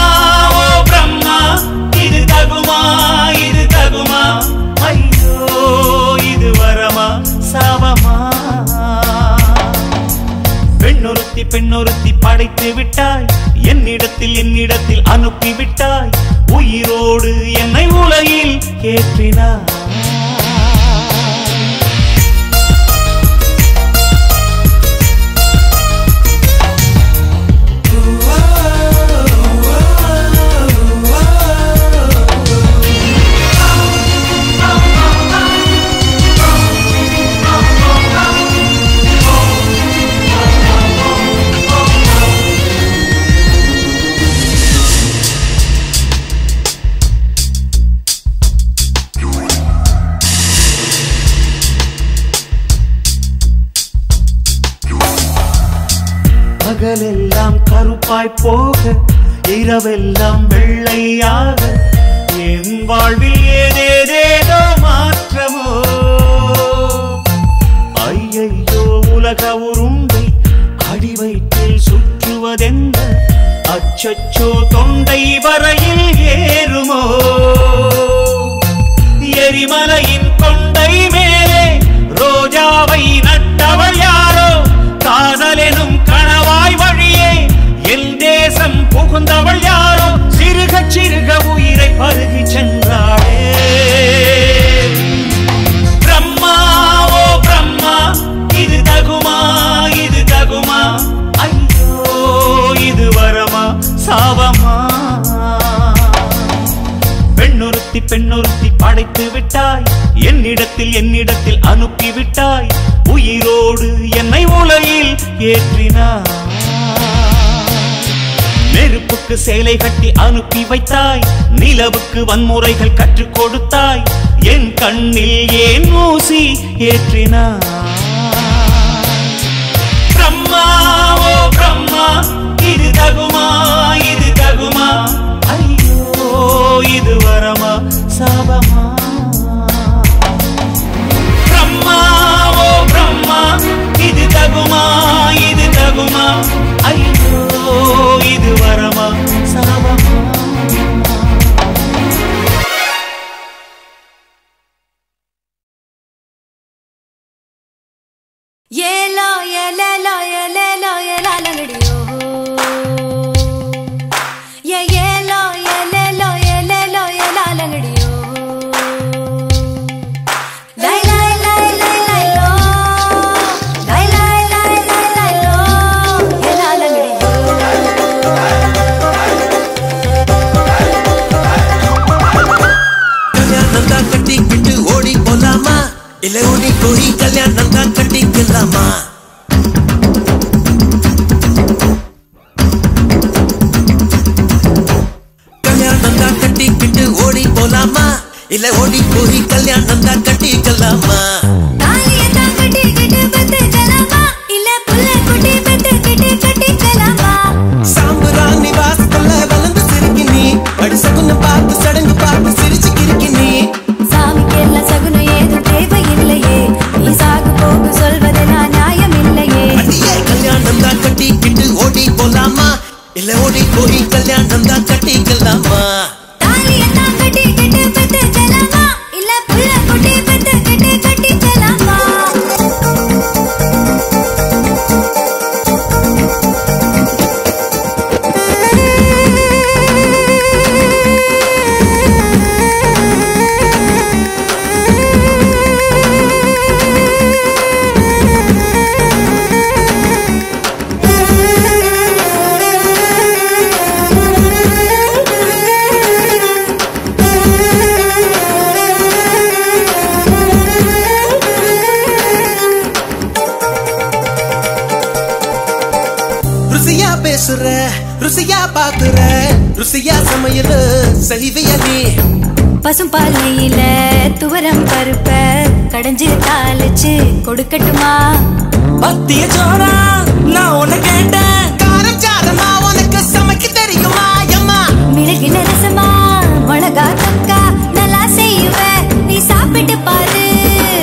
ஓ பிரம்மா, இது தகுமா இது தகுமா, ஐயோ இது வரமா சாபமா. பெண்ணொருத்தி பெண்ணொருத்தி படைத்து விட்டாய், என்னிடத்தில் அனுப்பி விட்டாய், உயிரோடு என்னை உலகில் ஏற்றினாய். பகலெல்லாம் கருப்பாய் போக, இரவெல்லாம் வெள்ளையாக, என் வாழ்வில் ஏதேதேதோ மாற்றமோ. ஐயையோ உலக உருண்டை அடிவயிற்றில் சுற்றுவதென்ன, அச்சச்சோ தொண்டை வரையில் ஏறுமோ. எரிமலையின் கொண்டை மேலே ரோஜாவை நட்டவள் யாரோ, காதலெனும் கணவாய் வழியே என் தேசம் புகுந்தவள் யாரோ, சிறுக சிறுக உயிரை பருகி சென்றாளே. பிரம்மா ஓ பிரம்மா, இது தகுமா இது தகுமா, ஐயோ இது வரமா சாபமா. பெண்ணொருத்தி பெண்ணொருத்தி படைத்து விட்டாய், என்னிடத்தில் அனுப்பி விட்டாய், உயிரோடு என்னை உலகில் ஏற்றினாய். நெருப்புக்கு சேலை கட்டி அனுப்பி வைத்தாய், நிலவுக்கு வன்முறைகள் கற்றுக் கொடுத்தாய், என் கண்ணில் ஏன் ஊசி ஏற்றினாய். பிரம்மா ஓ பிரம்மா, இது தகுமா இது தகுமா, ஐயோ இது வரமா சாபமா. பிரம்மா ஓ பிரம்மா, இது தகுமா இது தகுமா, ஐயோ இது வரமா சாபமா. ஏலோ ஏலேலோ ஏலேலோ ஏலாலடியோ, ஏ இல்ல ஓடி போய் கல்யாணம் தான் கட்டிக்கலாமா கல்யாணம் தான் கட்டிக்கிட்டு ஓடி போலாமா இல்ல ஓடி போய் கல்யாணம் தான் கட்டிக்கலாமா சாம்புராணி வாசத்துல வளர்ந்து சிரிக்கி நீ அடி சகுனம் பார்த்து சடங்கு பார்த்து சிரிச்சு கிரிக்கி நீ சாமிக்கு எல்லாம் சகுனம் ஏதும் தேவையில்லையே நீ சாகு போகு சொல்வதெல்லாம் நியாயம் இல்லையே அடியே கல்யாணம் தான் கட்டிக்கிட்டு ஓடி போலாமா இல்ல ஓடி போய் கல்யாணம் தான் கட்டிக்கலாமா தாலியெல்லாம் கட்டிக்கிட்டு பெத்துக்கலாமா இல்ல புள்ள குட்டி பெத்துக்கிட்டு கட்டிக்கலாமா ருசியா பேசுற ருசியா பாக்குற ருசியா சமையல் செய்வியா நீ பசும்பால் நெய்யில துவரம் பருப்ப கடைஞ்சு தாளிச்சு கொடுக்கட்டுமா பத்திய சோறா நான் உன்னை கேட்டேன் காரம் சாரமா உனக்கு சமைக்க தெரியுமா அம்மா மிளகில ரசமா மிளகா தொக்கா நல்லா செய்வ நீ சாப்பிட்டு பாரு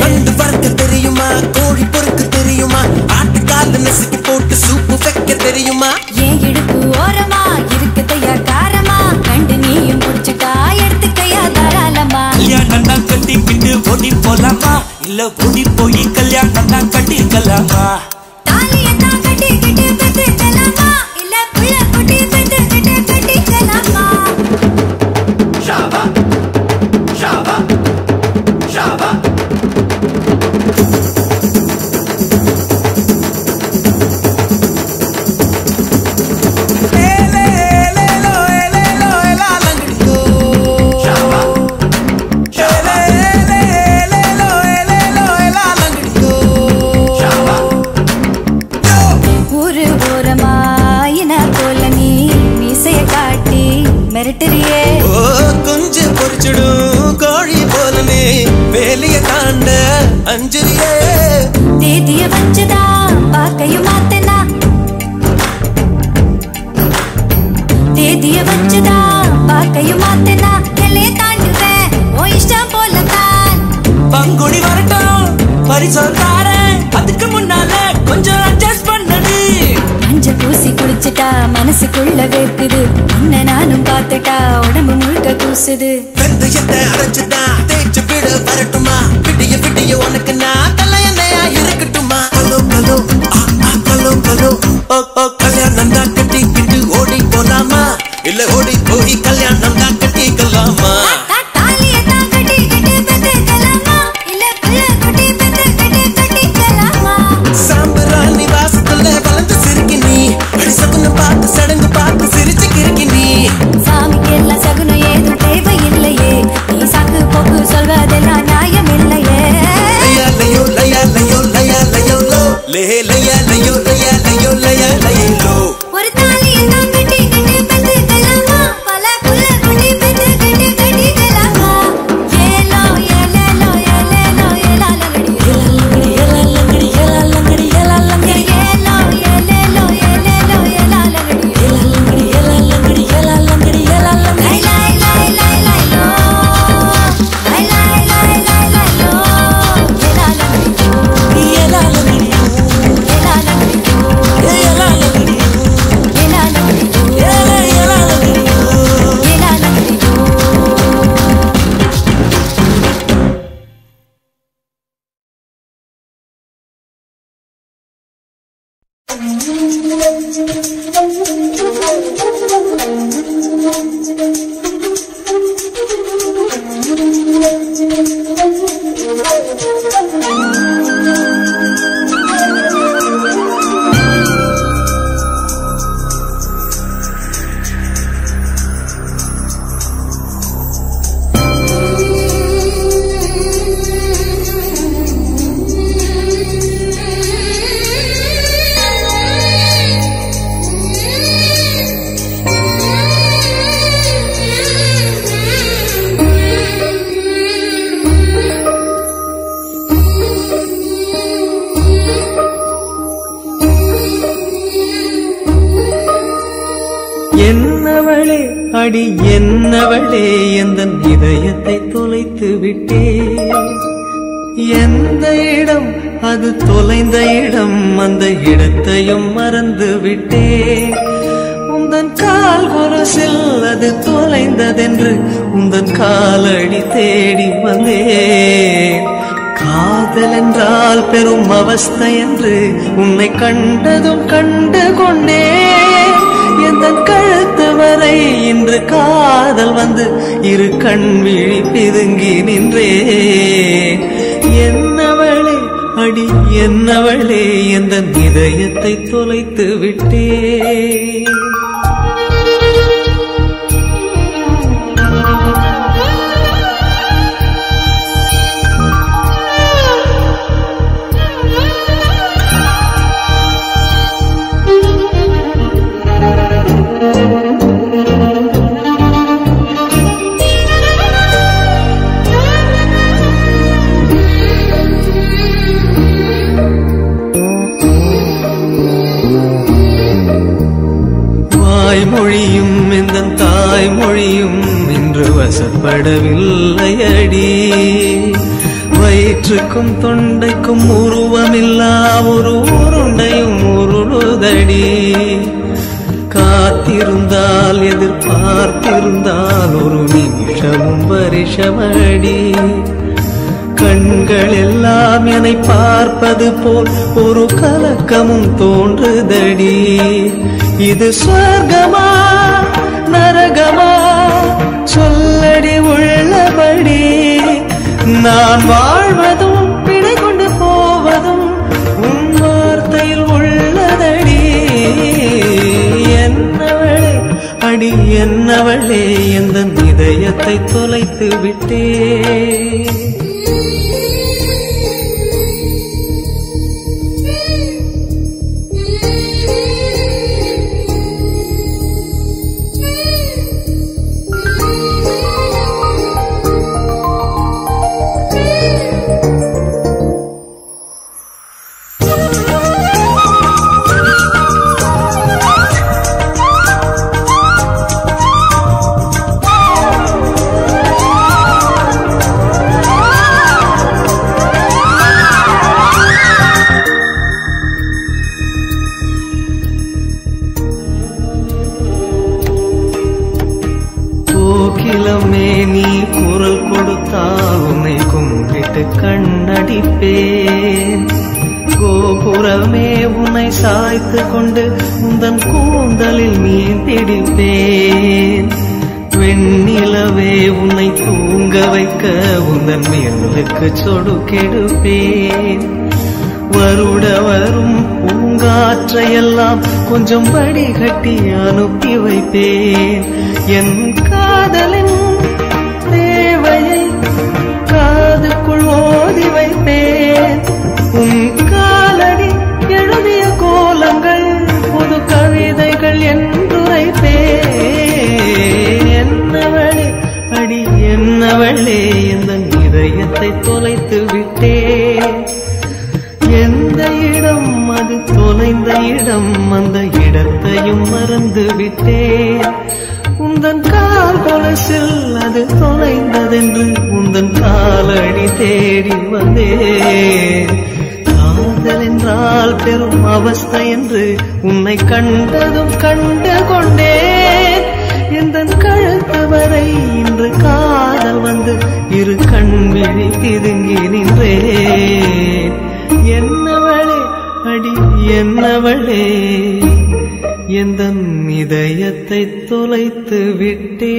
நண்டு வறுக்க தெரியுமா கோழி பொறுக்க தெரியுமா ஆட்டுக்கால நசுக்கி போட்டு சூப்பு வைக்க தெரியுமா ஏன் இடுப்பு ஓரமா இருக்குதையா காரமா கண்டு நீயும் குடிச்சுட்டா எடுத்துக்கையா தாராளமா கல்யாணம் தான் கட்டிக்கிட்டு ஓடி போலாமா இல்ல ஓடி போய் கல்யாணம் தான் கட்டிக்கலாமா தாலியெல்லாம் கட்டிக்கிட்டு பெத்துக்கலாமா இல்ல புள்ள குட்டி பெத்துக்கிட்டு கட்டிக்கலாமா ஊரு ஓரமா இன போல நீ மீசைய காட்டி மிரட்டுறியே ஓ கொஞ்சம் பொறிச்சிடும் கோழி போலனே வேலைய தாண்ட அஞ்சலியே தேதிய வச்சுதா பாக்கையும் மாத்தனா தேதிய வச்சுதா பாக்கையும் மாத்தனா எல்லைய தாண்டுவேன் ஓ இஷ்டம் போலத்தான் பங்குடி வரட்டும் பரிசம் தாரேன் அதுக்கு முன்னால கொஞ்சம் அட்ஜஸ்ட் பண்ணது மஞ்ச பூசி குளிச்சுட்டா மனசுக்குள்ள வேர்க்குது உன்னை நானும் பார்த்துட்டா உடம்பு முழுக்க கூசுது வெந்தயத்தை அரைச்சுதா தேய்ச்சு விட வரட்டுமா விடிய விடிய உனக்கு நான் தலையணையா இருக்கட்டுமா கலோ கலோ கலோ கலோ ஓ கல்யாணம் தான் கட்டிக்கிட்டு ஓடி போலாமா இல்ல ஓடி போய் கல்யாணம் தான் கட்டிக்கலாமா தாலியெல்லாம் கட்டிக்கிட்டு பெத்துக்கலாமா இல்ல புள்ள குட்டி பெத்துக்கிட்டு கட்டிக்கலாமா சாம்பராணி வாசத்துல வளர்ந்து சிரிக்கி நீ அடி சகுனம் பார்த்து சடங்கு பார்த்து சிரிச்சு கிரிக்கி நீ சாமிக்கு எல்லாம் சகுனம் ஏதும் தேவையில்லையே நீ சாக்கு போக்கு சொல்வதெல்லாம் நியாயம் இல்லையே லயா லயோ லயா லயோ லயா லயோ லோ லே லயா லயோ லயா லயோ லயா லயோ லோ ஒரு தாலியெல்லாம் கட்டிக்கிட்டு பெத்துக்கலாமா பல புள்ள குட்டி பெத்துக்கிட்டு கட்டிக்கலாமா ஏலோ ஏலேலோ ஏலேலோ ஏலாலங்கடி ஏலாலங்கடி ஏலாலங்கடி ஏலாலங்கடி ஏலோ ஏலேலோ ஏலேலோ ஏலாலங்கடி ஏலாலங்கடி ஏலாலங்கடி ஏலாலங்கடி ஏலாலங்கடி லை லை லை லை லோ லை லை லை லை லை லோ ஏலாலங்கடி ஏலாலங்கடி ஏலாலங்கடி ஏலாலங்கடி ஏலாலங்கடி ஏலாலங்கடி ஏலாலங்கடி அடி என்னவளே எந்தன் இதயத்தை தொலைத்து விட்டே. எந்த இடம் அது தொலைந்த இடம், அந்த இடத்தையும் மறந்து விட்டே. உந்தன் கால் கொலுசில் அது தொலைந்ததென்று உந்தன் காலடி தேடி வந்தேன். காதல் என்றால் பெரும் அவஸ்தை என்று உன்னை கண்டதும் கண்டு கொண்டேன். எந்தன் கழுத்து வரை இன்று காதல் வந்து இரு கண் விழி பிதுங்கி நின்றேன். என்னவளே அடி என்னவளே எந்தன் இதயத்தை தொலைத்து விட்டே. மொழியும் இந்த தாய்மொழியும் இன்று வசப்படவில்லையடி. வயிற்றுக்கும் தொண்டைக்கும் உருவமில்லா ஒரு உருண்டையும் உருளுதடி. காத்திருந்தால் எதிர்பார்த்திருந்தால் ஒரு நிமிஷமும் வருஷமடி. கண்கள் எல்லாம் என்னை பார்ப்பது போல் ஒரு கலக்கமும் தோன்றுதடி. இது சொர்க்கமா நரகமா சொல்லடி உள்ளபடி. நான் வாழ்வதும் பிழை கொண்டு போவதும் உன் வார்த்தையில் உள்ளதடி. என்னவளே அடி என்னவளே எந்தன் இதயத்தை தொலைத்து விட்டே. கோகிலமே நீ குரல் கொடுத்தால் உன்னை கும்பிட்டு கண்ணடிப்பேன். கோபுரமே உன்னை சாய்த்து கொண்டு உந்தன் கூந்தலில் மீன் பிடிப்பேன். வெண்ணிலவே உன்னை தூங்க வைக்க உந்தன் மேலுக்கு சொடுக்கெடுப்பேன். வருட வரும் பூங்காற்றையெல்லாம் கொஞ்சம் வடிகட்டி அனுப்பி வைப்பேன். என் காதலின் தேவையை காதுக்குள் ஓதி வைப்பேன். உன் காலடி எழுதிய கோலங்கள் புது கவிதைகள் என்றுரைப்பேன். என்னவளே அடி என்னவளே எந்தன் இதயத்தை தொலைத்து விட்டேன். எந்த இடம் அது தொலைந்த இடம், அந்த இடத்தையும் மறந்து விட்டேன். உந்தன் கால் கொலுசில் அது தொலைந்ததென்று உந்தன் காலடி தேடி வந்தேன். காதல் என்றால் பெரும் அவஸ்தை என்று உன்னை கண்டதும் கண்டு கொண்டேன். எந்தன் கழுத்து வரை இன்று காதல் வந்து இரு கண் விழி பிதுங்கி நின்றேன். என்னவளே அடி என்னவளே எந்தன் இதயத்தை தொலைத்து விட்டே.